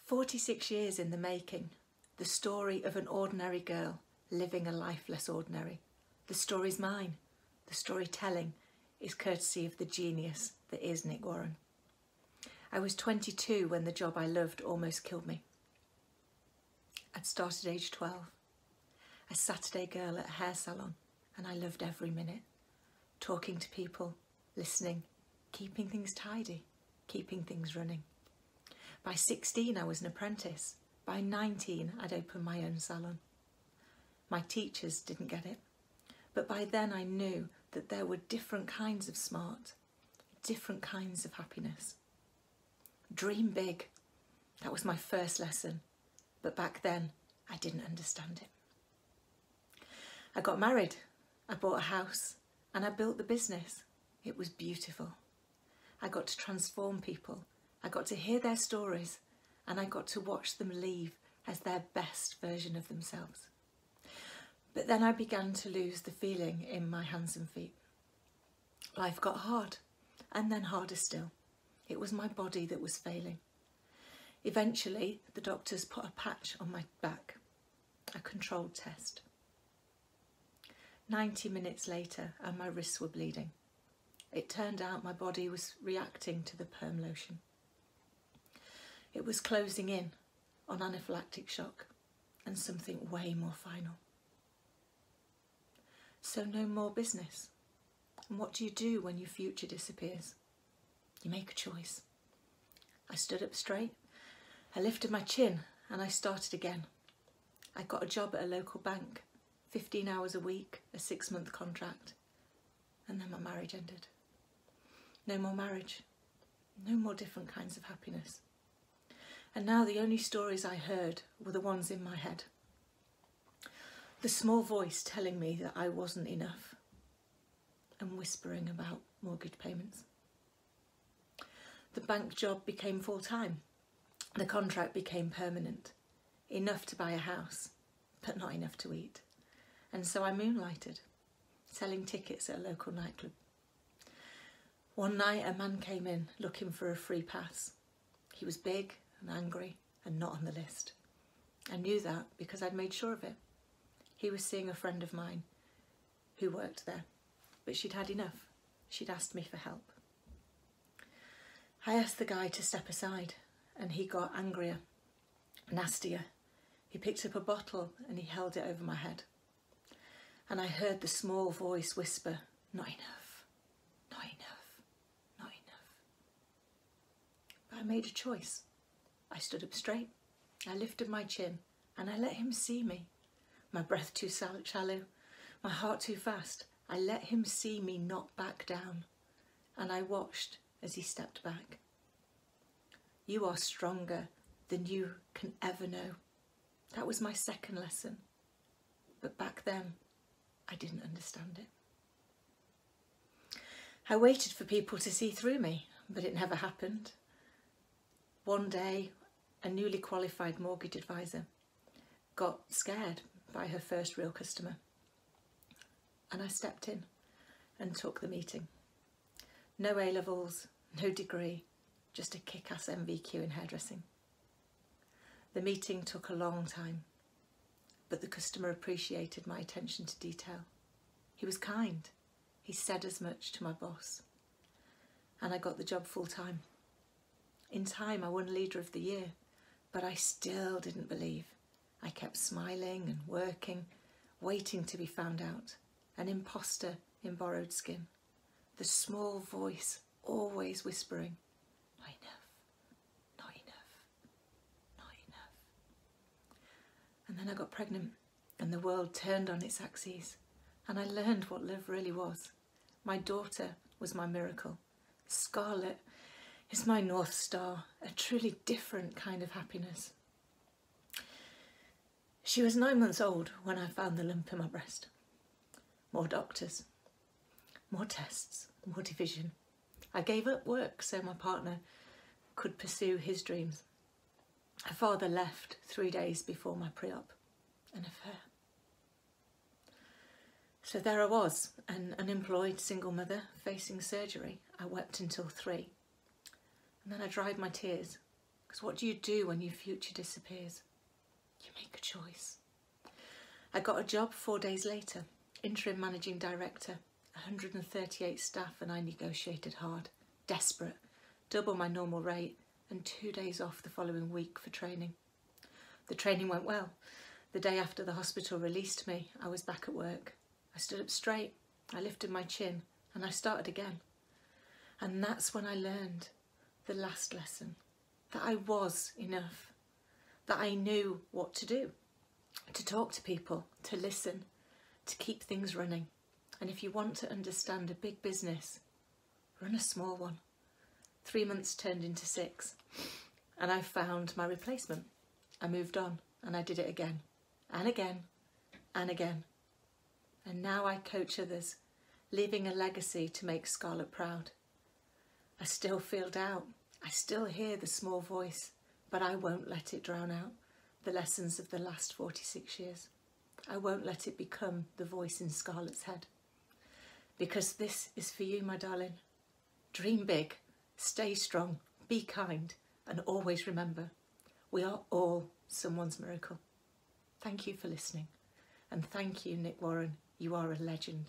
46 years in the making, the story of an ordinary girl living a life less ordinary. The story's mine. The storytelling is courtesy of the genius that is Nick Warren. I was 22 when the job I loved almost killed me. I'd started age 12, a Saturday girl at a hair salon, and I loved every minute. Talking to people, listening, keeping things tidy, keeping things running. By 16, I was an apprentice. By 19, I'd opened my own salon. My teachers didn't get it, but by then I knew that there were different kinds of smart, different kinds of happiness. Dream big. That was my first lesson, but back then I didn't understand it. I got married, I bought a house, and I built the business. It was beautiful. I got to transform people. I got to hear their stories, and I got to watch them leave as their best version of themselves. But then I began to lose the feeling in my hands and feet. Life got hard, and then harder still. It was my body that was failing. Eventually, the doctors put a patch on my back, a controlled test. 90 minutes later, and my wrists were bleeding. It turned out my body was reacting to the perm lotion. It was closing in on anaphylactic shock and something way more final. So no more business. And what do you do when your future disappears? You make a choice. I stood up straight, I lifted my chin, and I started again. I got a job at a local bank, 15 hours a week, a 6-month contract, and then my marriage ended. No more marriage, no more different kinds of happiness. And now the only stories I heard were the ones in my head. The small voice telling me that I wasn't enough and whispering about mortgage payments. The bank job became full-time. The contract became permanent. Enough to buy a house, but not enough to eat. And so I moonlighted, selling tickets at a local nightclub. One night a man came in looking for a free pass. He was big and angry and not on the list. I knew that because I'd made sure of it. He was seeing a friend of mine who worked there, but she'd had enough. She'd asked me for help. I asked the guy to step aside, and he got angrier, nastier. He picked up a bottle and he held it over my head. And I heard the small voice whisper, "Not enough, not enough, not enough." But I made a choice. I stood up straight, I lifted my chin, and I let him see me. My breath too shallow, my heart too fast. I let him see me not back down, and I watched as he stepped back. You are stronger than you can ever know. That was my second lesson. But back then, I didn't understand it. I waited for people to see through me, but it never happened. One day, a newly qualified mortgage advisor got scared by her first real customer. And I stepped in and took the meeting. No A-levels, no degree, just a kick-ass MVQ in hairdressing. The meeting took a long time, but the customer appreciated my attention to detail. He was kind. He said as much to my boss. And I got the job full-time. In time, I won Leader of the Year, but I still didn't believe. I kept smiling and working, waiting to be found out, an imposter in borrowed skin. The small voice always whispering, "Not enough, not enough, not enough." And then I got pregnant and the world turned on its axes and I learned what love really was. My daughter was my miracle. Scarlett is my North Star, a truly different kind of happiness. She was 9 months old when I found the lump in my breast. More doctors, more tests, more division. I gave up work so my partner could pursue his dreams. Her father left 3 days before my pre-op, an affair. So there I was, an unemployed single mother facing surgery. I wept until 3. And then I dried my tears Because what do you do when your future disappears? You make a choice. I got a job 4 days later, interim managing director, 138 staff, and I negotiated hard, desperate, double my normal rate, and 2 days off the following week for training. The training went well. The day after the hospital released me, I was back at work. I stood up straight, I lifted my chin, and I started again. And that's when I learned the last lesson, that I was enough, that I knew what to do, to talk to people, to listen, to keep things running. And if you want to understand a big business, run a small one. 3 months turned into 6, and I found my replacement. I moved on, and I did it again, and again, and again. And now I coach others, leaving a legacy to make Scarlett proud. I still feel doubt. I still hear the small voice, but I won't let it drown out the lessons of the last 46 years. I won't let it become the voice in Scarlett's head. Because this is for you, my darling. Dream big, stay strong, be kind, and always remember, we are all someone's miracle. Thank you for listening. And thank you, Nick Warren. You are a legend.